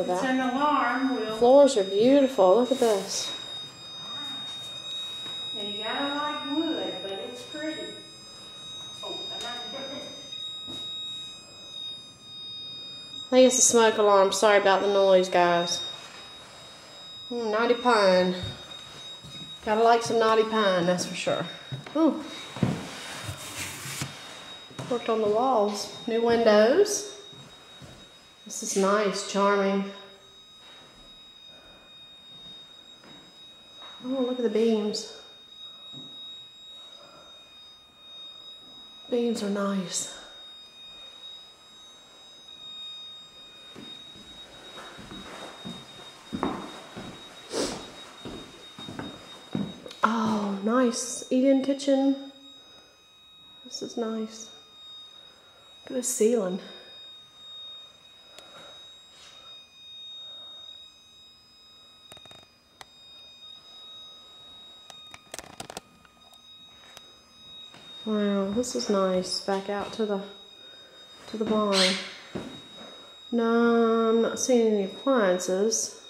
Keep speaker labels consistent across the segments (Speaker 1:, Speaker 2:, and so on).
Speaker 1: with
Speaker 2: It's
Speaker 1: that.
Speaker 2: an alarm, Will.
Speaker 1: Floors are beautiful. Look at this.
Speaker 2: And you gotta like wood, but it's pretty. Oh, I'm not doing it.
Speaker 1: I think it's a smoke alarm. Sorry about the noise, guys. Knotty pine. Gotta like some knotty pine, that's for sure. Ooh. Worked on the walls. New windows. This is nice, charming. Oh, look at the beams. Beams are nice. Oh, nice eat-in kitchen. This is nice. Look at the ceiling. Wow, this is nice. Back out to the barn. No, I'm not seeing any appliances.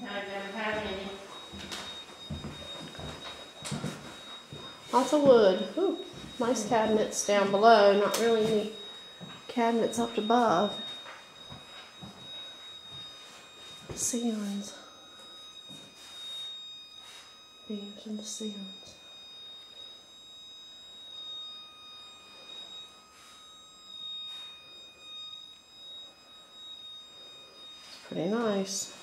Speaker 2: I don't have any.
Speaker 1: Lots of wood. Ooh, nice cabinets down below. Not really any cabinets up above. Ceilings. Beams in the ceilings. It's pretty nice.